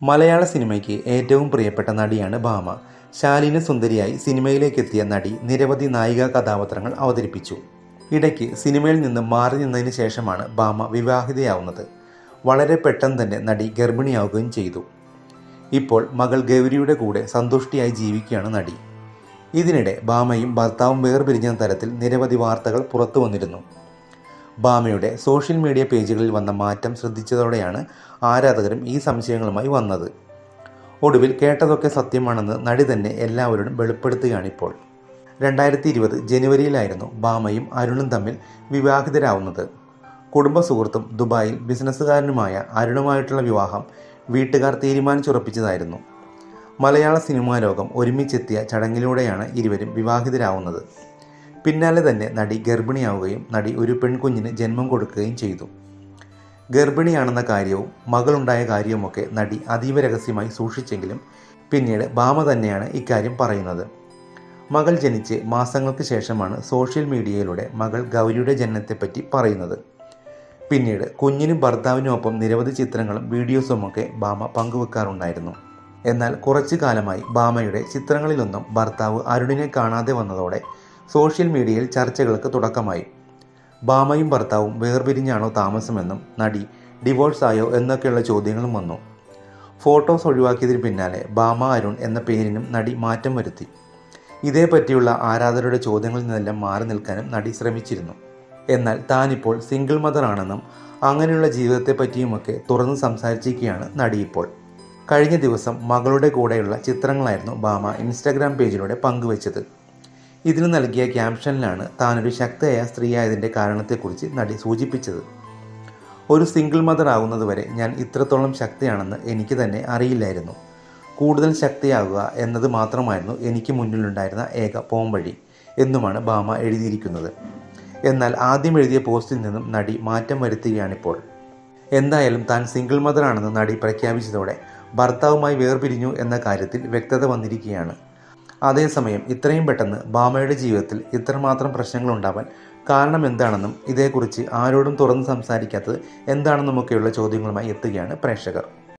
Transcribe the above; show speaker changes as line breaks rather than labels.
മലയാള സിനിമയ്ക്ക് ഏറ്റവും പ്രിയപ്പെട്ട നടിയാണ് ഭാമ. ശാലീന സുന്ദരിയായി സിനിമയിലേക്കെത്തിയ നടി നിരവധി നായികാ കഥാപാത്രങ്ങൾ അവതരിപ്പിച്ചു. ഇടയ്ക്ക് സിനിമയിൽ നിന്ന് മാറി നിന്നതിന് ശേഷമാണ് ഭാമ വിവാഹിതയാവുന്നത്. വളരെ പെട്ടെന്ന് തന്നെ നടി ഗർഭിണിയാവുകയും ചെയ്തു. ഇപ്പോൾ മകൾ ഗൗരിയുടെ കൂടെ സന്തുഷ്ടിയായി ജീവിക്കുകയാണ് നടി. ഇതിനിടെ ഭാമയും ഭർത്താവും വേർപിരിഞ്ഞ തരത്തിൽ നിരവധി വാർത്തകൾ പുറത്തു വന്നിരുന്നു. ഭാമയുടെ സോഷ്യൽ മീഡിയ പേജുകളിൽ വന്ന മാറ്റം ശ്രദ്ധിച്ചതോടെയാണ് ആരാധകരും ഈ സംശയങ്ങളുമായി വന്നത്. ഒടുവിൽ കേട്ടതൊക്കെ സത്യമാണെന്ന് നടി തന്നെ എല്ലാവരോടും വെളിപ്പെടുത്തുകയാണിപ്പോൾ. 2020 ജനുവരിയിലായിരുന്നു ഭാമയും അരുണും തമ്മിൽ വിവാഹിതരാവുന്നത്. കുടുംബ സുഹൃത്തും ദുബായിൽ ബിസിനസ്സുകാരനുമായ അരുണുമായിട്ടുള്ള വിവാഹം വീട്ടുകാർ തീരുമാനിച്ചുറപ്പിച്ചതായിരുന്നു. മലയാള സിനിമാ ലോകം ഒരുമിച്ചെത്തിയ ചടങ്ങിലൂടെയാണ് ഇരുവരും വിവാഹിതരാവുന്നത്. പിന്നാലെ തന്നെ നടി ഗർഭിണിയാവുകയും നടി ഒരു പെൺകുഞ്ഞിന് ജന്മം കൊടുക്കുകയും ചെയ്തു. ഗർഭിണിയാണെന്ന കാര്യവും മകളുണ്ടായ കാര്യവുമൊക്കെ നടി അതീവ രഹസ്യമായി സൂക്ഷിച്ചെങ്കിലും പിന്നീട് ഭാമ തന്നെയാണ് ഇക്കാര്യം പറയുന്നത്. മകൾ ജനിച്ച് മാസങ്ങൾക്ക് ശേഷമാണ് സോഷ്യൽ മീഡിയയിലൂടെ മകൾ ഗൗരിയുടെ ജനനത്തെപ്പറ്റി പറയുന്നത്. പിന്നീട് കുഞ്ഞിനും ഭർത്താവിനുമൊപ്പം നിരവധി ചിത്രങ്ങളും വീഡിയോസുമൊക്കെ ഭാമ പങ്കുവെക്കാറുണ്ടായിരുന്നു. എന്നാൽ കുറച്ചു കാലമായി ഭാമയുടെ ചിത്രങ്ങളിലൊന്നും ഭർത്താവ് അരുണിനെ കാണാതെ വന്നതോടെ സോഷ്യൽ മീഡിയയിൽ ചർച്ചകൾക്ക് തുടക്കമായി. ഭാമയും ഭർത്താവും വേർപിരിഞ്ഞാണോ താമസമെന്നും നടി ഡിവോഴ്സ് ആയോ എന്നൊക്കെയുള്ള ചോദ്യങ്ങളും വന്നു. ഫോട്ടോസ് ഒഴിവാക്കിയതിന് പിന്നാലെ ഭാമ അരുൺ എന്ന പേരിനും നടി മാറ്റം വരുത്തി. ഇതേപ്പറ്റിയുള്ള ആരാധകരുടെ ചോദ്യങ്ങളിൽ നിന്നെല്ലാം മാറി നിൽക്കാനും നടി ശ്രമിച്ചിരുന്നു. എന്നാൽ താനിപ്പോൾ സിംഗിൾ മദർ ആണെന്നും അങ്ങനെയുള്ള ജീവിതത്തെപ്പറ്റിയുമൊക്കെ തുറന്ന് സംസാരിച്ചിരിക്കുകയാണ് നടി ഇപ്പോൾ. കഴിഞ്ഞ ദിവസം മകളുടെ കൂടെയുള്ള ചിത്രങ്ങളായിരുന്നു ഭാമ ഇൻസ്റ്റാഗ്രാം പേജിലൂടെ പങ്കുവച്ചത്. ഇതിന് നൽകിയ ക്യാപ്ഷനിലാണ് താനൊരു ശക്തയായ സ്ത്രീയായതിൻ്റെ കാരണത്തെക്കുറിച്ച് നടി സൂചിപ്പിച്ചത്. ഒരു സിംഗിൾ മദർ ആകുന്നതുവരെ ഞാൻ ഇത്രത്തോളം ശക്തിയാണെന്ന് എനിക്ക് തന്നെ അറിയില്ലായിരുന്നു. കൂടുതൽ ശക്തിയാകുക എന്നത് മാത്രമായിരുന്നു എനിക്ക് മുന്നിലുണ്ടായിരുന്ന ഏക പോംവഴി എന്നുമാണ് ഭാമ എഴുതിയിരിക്കുന്നത്. എന്നാൽ ആദ്യം എഴുതിയ പോസ്റ്റിൽ നിന്നും നടി മാറ്റം വരുത്തുകയാണിപ്പോൾ. എന്തായാലും താൻ സിംഗിൾ മദർ ആണെന്ന് നടി പ്രഖ്യാപിച്ചതോടെ ഭർത്താവുമായി വേർപിരിഞ്ഞു എന്ന കാര്യത്തിൽ വ്യക്തത വന്നിരിക്കുകയാണ്. അതേസമയം ഇത്രയും പെട്ടെന്ന് ഭാമയുടെ ജീവിതത്തിൽ ഇത്രമാത്രം പ്രശ്നങ്ങളുണ്ടാവാൻ കാരണം എന്താണെന്നും ഇതേക്കുറിച്ച് ആരോടും തുറന്ന് സംസാരിക്കാത്തത് എന്താണെന്നുമൊക്കെയുള്ള ചോദ്യങ്ങളുമായി എത്തുകയാണ് പ്രേക്ഷകർ.